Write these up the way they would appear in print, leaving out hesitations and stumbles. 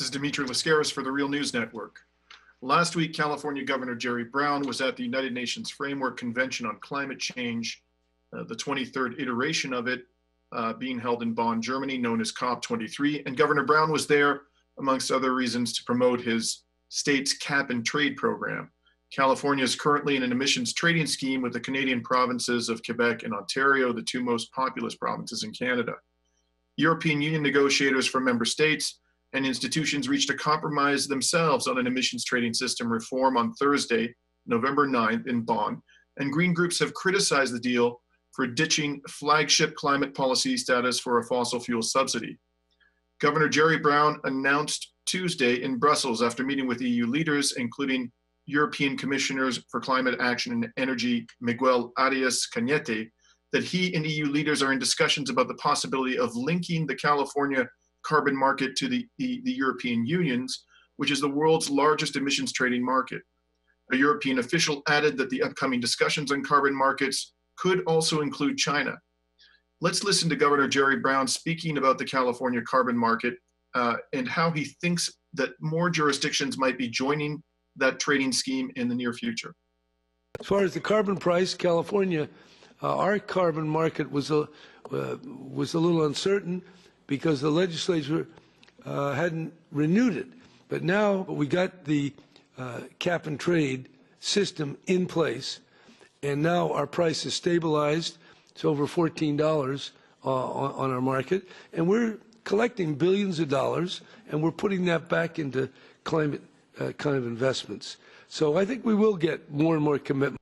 This is Dimitri Lascaris for the Real News Network. Last week, California Governor Jerry Brown was at the United Nations Framework Convention on Climate Change, the 23rd iteration of it, being held in Bonn, Germany, known as COP23. And Governor Brown was there, amongst other reasons, to promote his state's cap and trade program. California is currently in an emissions trading scheme with the Canadian provinces of Quebec and Ontario, the two most populous provinces in Canada. European Union negotiators from member states and institutions reached a compromise themselves on an emissions trading system reform on Thursday, November 9th in Bonn, and green groups have criticized the deal for ditching flagship climate policy status for a fossil fuel subsidy. Governor Jerry Brown announced Tuesday in Brussels after meeting with EU leaders, including European Commissioners for Climate Action and Energy, Miguel Arias Cañete, that he and EU leaders are in discussions about the possibility of linking the California carbon market to the European Union's, which is the world's largest emissions trading market. A European official added that the upcoming discussions on carbon markets could also include China. Let's listen to Governor Jerry Brown speaking about the California carbon market and how he thinks that more jurisdictions might be joining that trading scheme in the near future. As far as the carbon price, California, our carbon market was a little uncertain because the legislature hadn't renewed it. But now we got the cap and trade system in place, and now our price is stabilized. It's over $14 on our market, and we're collecting billions of dollars, and we're putting that back into climate kind of investments. So I think we will get more and more commitment.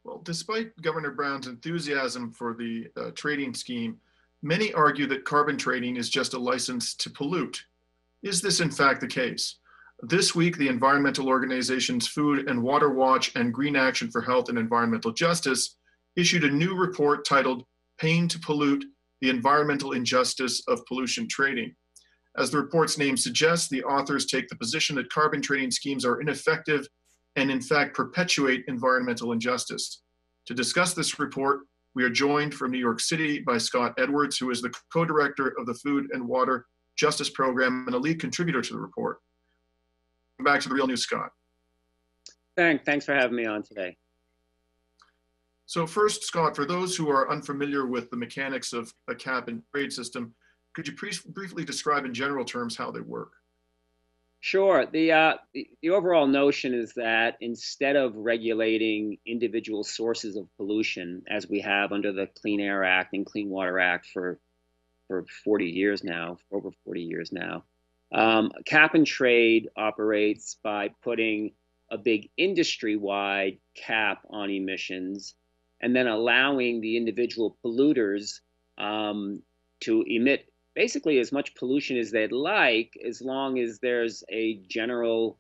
Well, despite Governor Brown's enthusiasm for the trading scheme, many argue that carbon trading is just a license to pollute. Is this in fact the case? This week, the environmental organizations Food and Water Watch and Green Action for Health and Environmental Justice issued a new report titled Paying to Pollute, the Environmental Injustice of Pollution Trading. As the report's name suggests, the authors take the position that carbon trading schemes are ineffective and in fact perpetuate environmental injustice. To discuss this report, we are joined from New York City by Scott Edwards, who is the co-director of the Food and Water Justice Program and a lead contributor to the report. Back to the Real News, Scott. Thanks for having me on today. So first, Scott, for those who are unfamiliar with the mechanics of a cap and trade system, could you briefly describe in general terms how they work? Sure. The overall notion is that instead of regulating individual sources of pollution, as we have under the Clean Air Act and Clean Water Act for 40 years now, over 40 years now, cap and trade operates by putting a big industry-wide cap on emissions and then allowing the individual polluters to emit basically as much pollution as they'd like, as long as there's a general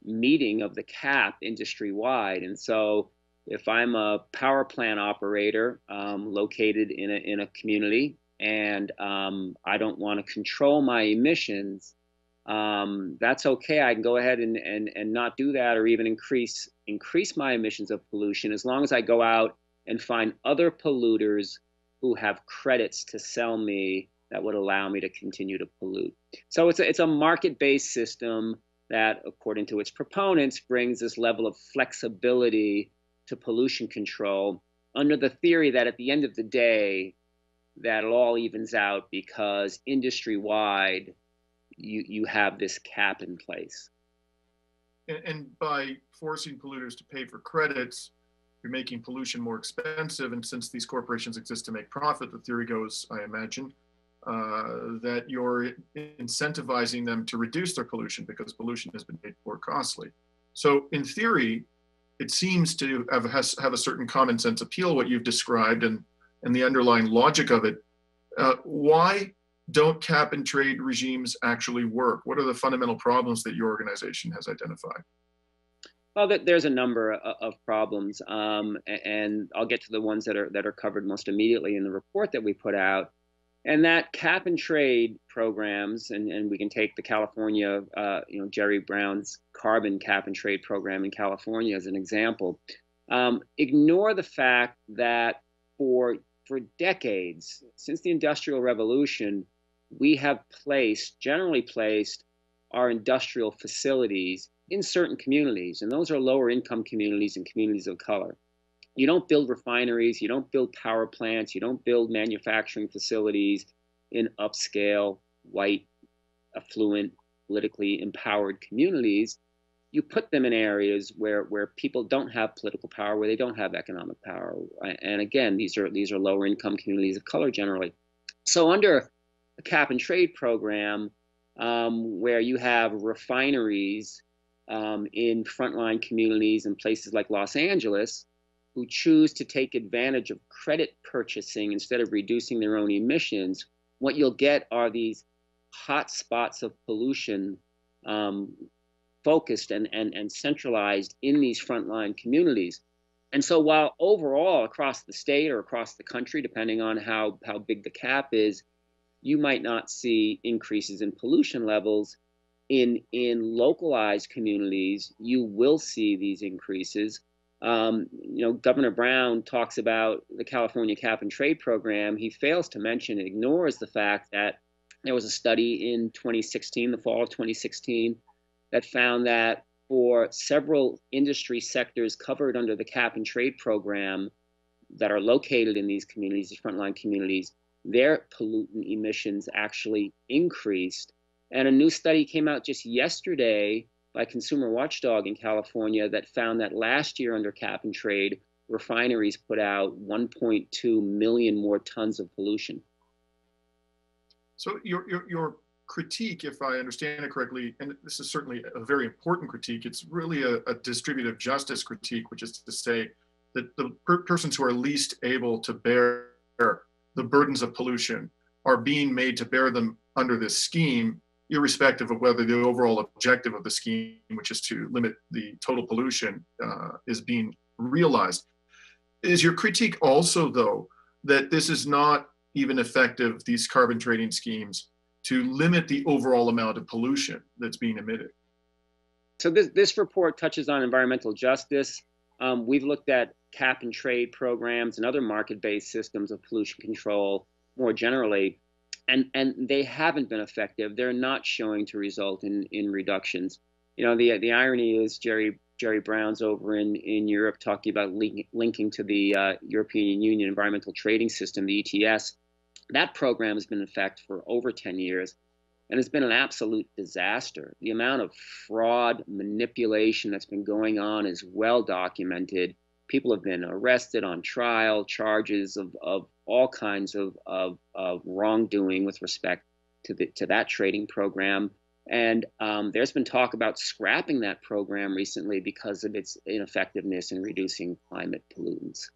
meeting of the cap industry-wide. And so if I'm a power plant operator located in a community and I don't want to control my emissions, that's okay. I can go ahead and not do that, or even increase my emissions of pollution, as long as I go out and find other polluters who have credits to sell me that would allow me to continue to pollute. So it's a market-based system that, according to its proponents, brings this level of flexibility to pollution control, under the theory that at the end of the day, that it all evens out because industry-wide, you have this cap in place. And by forcing polluters to pay for credits, you're making pollution more expensive. And since these corporations exist to make profit, the theory goes, I imagine, that you're incentivizing them to reduce their pollution because pollution has been made more costly. So in theory, it seems to have a certain common sense appeal, what you've described, and the underlying logic of it. Why don't cap and trade regimes actually work? What are the fundamental problems that your organization has identified? Well, there's a number of problems, and I'll get to the ones that are covered most immediately in the report that we put out. And that cap and trade programs, and we can take the California, Jerry Brown's carbon cap and trade program in California as an example, ignore the fact that for decades, since the Industrial Revolution, we have generally placed our industrial facilities in certain communities, and those are lower income communities and communities of color. You don't build refineries, you don't build power plants, you don't build manufacturing facilities in upscale, white, affluent, politically empowered communities. You put them in areas where people don't have political power, where they don't have economic power. And again, these are lower income communities of color generally. So under a cap and trade program, where you have refineries in frontline communities in places like Los Angeles who choose to take advantage of credit purchasing instead of reducing their own emissions, what you'll get are these hot spots of pollution focused and centralized in these frontline communities. And so while overall across the state or across the country, depending on how big the cap is, you might not see increases in pollution levels, in localized communities, you will see these increases. Governor Brown talks about the California Cap and Trade Program. He fails to mention, ignores the fact that there was a study in 2016, the fall of 2016, that found that for several industry sectors covered under the Cap and Trade Program that are located in these communities, these frontline communities, their pollutant emissions actually increased. And a new study came out just yesterday by Consumer Watchdog in California that found that last year under cap and trade, refineries put out 1.2 million more tons of pollution. So your critique, if I understand it correctly, and this is certainly a very important critique, it's really a distributive justice critique, which is to say that the persons who are least able to bear the burdens of pollution are being made to bear them under this scheme, irrespective of whether the overall objective of the scheme, which is to limit the total pollution, is being realized. Is your critique also, though, that this is not even effective, these carbon trading schemes, to limit the overall amount of pollution that's being emitted? So this report touches on environmental justice. We've looked at cap and trade programs and other market-based systems of pollution control more generally, and they haven't been effective. They're not showing to result in reductions. The irony is Jerry Brown's over in Europe talking about linking to the European Union Environmental Trading System, the ETS. That program has been in effect for over 10 years and has been an absolute disaster. The amount of fraud, manipulation that's been going on is well documented. People have been arrested on trial, charges of all kinds of wrongdoing with respect to that trading program. And there's been talk about scrapping that program recently because of its ineffectiveness in reducing climate pollutants.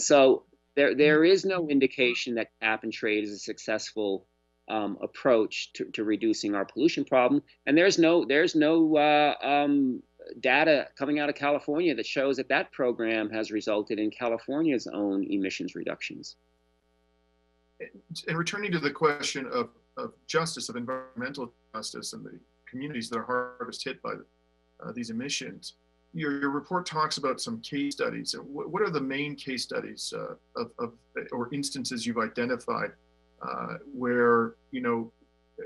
So there is no indication that cap and trade is a successful approach to reducing our pollution problem. And there's no data coming out of California that shows that program has resulted in California's own emissions reductions. And returning to the question of justice, of environmental justice, and the communities that are hardest hit by these emissions, your report talks about some case studies. What are the main case studies or instances you've identified where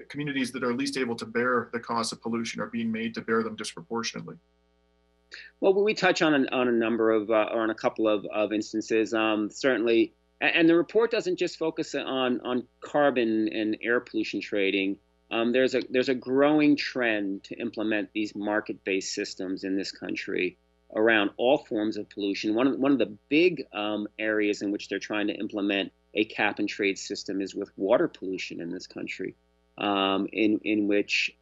communities that are least able to bear the cost of pollution are being made to bear them disproportionately? Well, we touch on a number of or on a couple of instances. Certainly, and the report doesn't just focus on carbon and air pollution trading. There's a growing trend to implement these market-based systems in this country around all forms of pollution. One of the big areas in which they're trying to implement a cap and trade system is with water pollution in this country, in which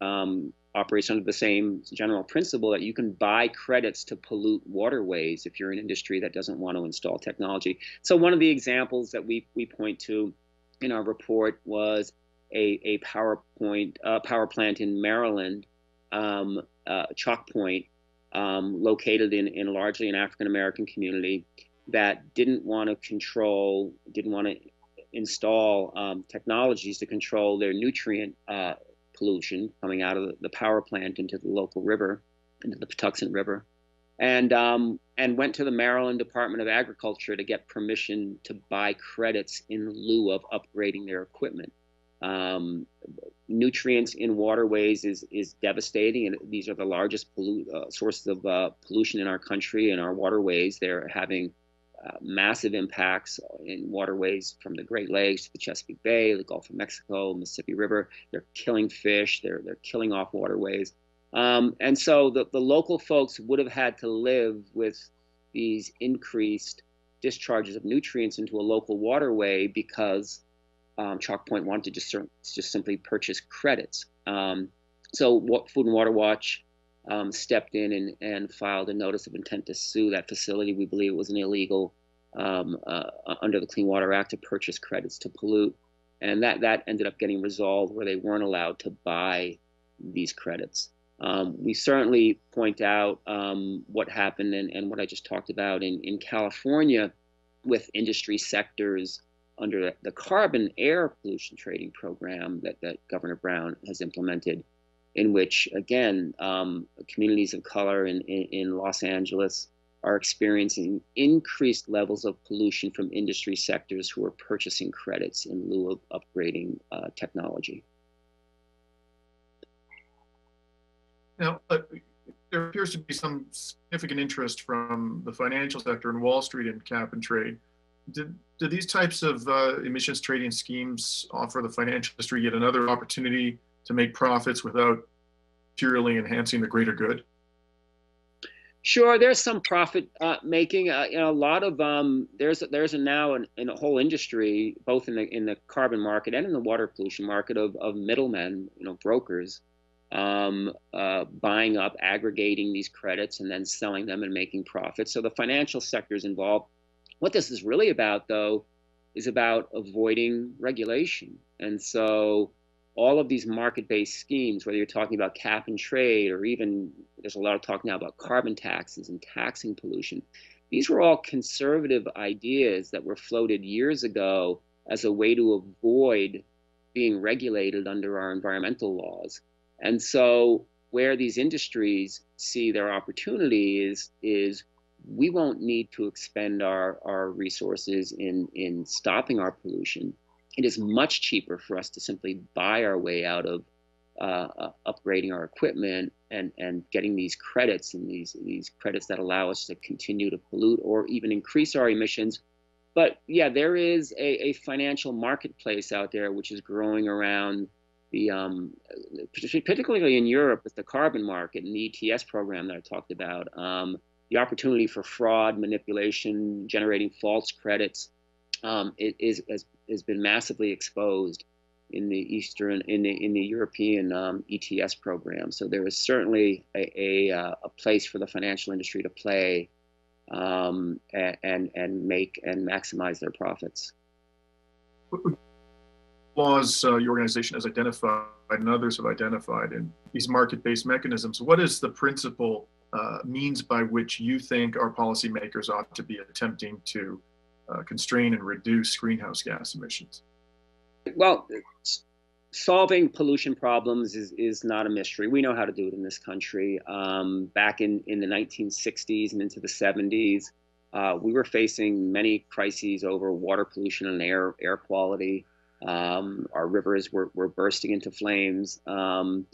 operates under the same general principle that you can buy credits to pollute waterways if you're an industry that doesn't want to install technology. So one of the examples that we point to in our report was a power plant in Maryland, Chalk Point, located in largely an African American community, that didn't want to install technologies to control their nutrient pollution coming out of the power plant into the local river, into the Patuxent River, and went to the Maryland Department of Agriculture to get permission to buy credits in lieu of upgrading their equipment. Nutrients in waterways is devastating, and these are the largest sources of pollution in our country and our waterways. They're having massive impacts in waterways from the Great Lakes to the Chesapeake Bay, the Gulf of Mexico, Mississippi River. They're killing fish. They're killing off waterways. And so the local folks would have had to live with these increased discharges of nutrients into a local waterway because Chalk Point wanted to just simply purchase credits. So what Food and Water Watch stepped in and filed a notice of intent to sue that facility. We believe it was an illegal under the Clean Water Act to purchase credits to pollute, and that ended up getting resolved where they weren't allowed to buy these credits. We certainly point out what happened and what I just talked about in California with industry sectors under the carbon air pollution trading program that Governor Brown has implemented, in which, again, communities of color in Los Angeles are experiencing increased levels of pollution from industry sectors who are purchasing credits in lieu of upgrading technology. Now, there appears to be some significant interest from the financial sector and Wall Street in cap and trade. Do these types of emissions trading schemes offer the financial industry yet another opportunity to make profits without materially enhancing the greater good? Sure, there's some profit making. A lot of there's now in a whole industry, both in the carbon market and in the water pollution market, of middlemen, brokers, buying up, aggregating these credits, and then selling them and making profits. So the financial sector is involved. What this is really about, though, is about avoiding regulation. And so all of these market-based schemes, whether you're talking about cap and trade, or even there's a lot of talk now about carbon taxes and taxing pollution, these were all conservative ideas that were floated years ago as a way to avoid being regulated under our environmental laws. And so where these industries see their opportunity is we won't need to expend our resources in stopping our pollution. It is much cheaper for us to simply buy our way out of upgrading our equipment and getting these credits, and these credits that allow us to continue to pollute or even increase our emissions. But yeah, there is a financial marketplace out there which is growing around the particularly in Europe with the carbon market and the ETS program that I talked about. The opportunity for fraud, manipulation, generating false credits has been massively exposed in the European ETS program. So there is certainly a place for the financial industry to play and make and maximize their profits. Laws your organization has identified and others have identified in these market-based mechanisms, what is the principal means by which you think our policymakers ought to be attempting to constrain and reduce greenhouse gas emissions? Well, solving pollution problems is not a mystery. We know how to do it in this country. Back in the 1960s and into the 70s, we were facing many crises over water pollution and air quality. Our rivers were bursting into flames, and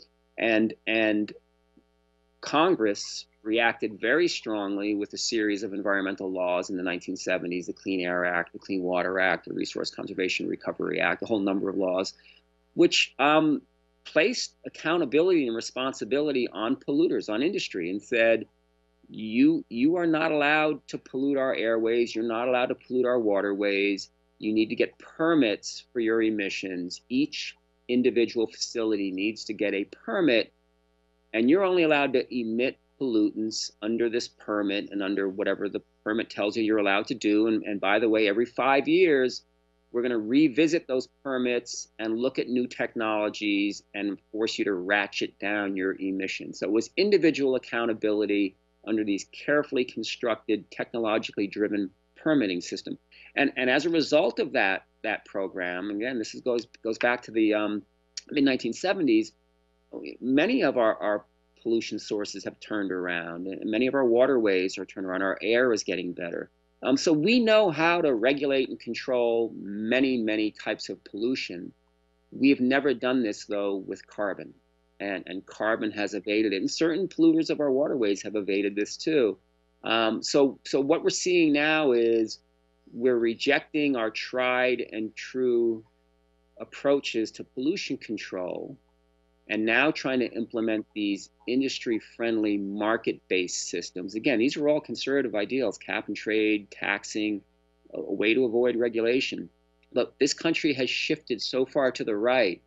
Congress reacted very strongly with a series of environmental laws in the 1970s, the Clean Air Act, the Clean Water Act, the Resource Conservation and Recovery Act, a whole number of laws, which placed accountability and responsibility on polluters, on industry, and said, you are not allowed to pollute our airways, you're not allowed to pollute our waterways, you need to get permits for your emissions. Each individual facility needs to get a permit, and you're only allowed to emit pollutants under this permit and under whatever the permit tells you you're allowed to do. And by the way, every 5 years, we're going to revisit those permits and look at new technologies and force you to ratchet down your emissions. So it was individual accountability under these carefully constructed, technologically driven permitting system. And as a result of that program, again, this goes back to the mid-1970s, many of our pollution sources have turned around, and many of our waterways are turned around. Our air is getting better. So we know how to regulate and control many, many types of pollution We have never done this, though, with carbon. And carbon has evaded it. And certain polluters of our waterways have evaded this too. So what we're seeing now is we're rejecting our tried and true approaches to pollution control and now trying to implement these industry-friendly market-based systems. Again, these are all conservative ideals: cap and trade, taxing, a way to avoid regulation. Look, this country has shifted so far to the right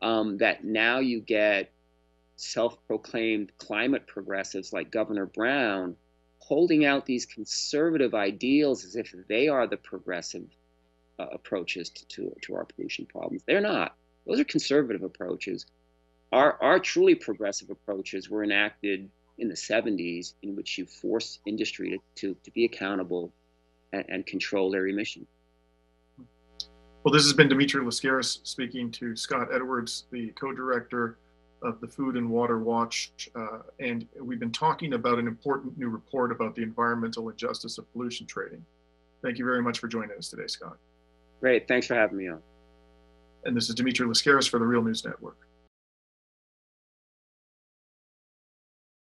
that now you get self-proclaimed climate progressives like Governor Brown holding out these conservative ideals as if they are the progressive approaches to our pollution problems. They're not. Those are conservative approaches. Our truly progressive approaches were enacted in the 70s, in which you force industry to be accountable and control their emissions. Well, this has been Dimitri Lascaris speaking to Scott Edwards, the co-director of the Food and Water Watch. And we've been talking about an important new report about the environmental injustice of pollution trading. Thank you very much for joining us today, Scott. Great. Thanks for having me on. And this is Dimitri Lascaris for the Real News Network.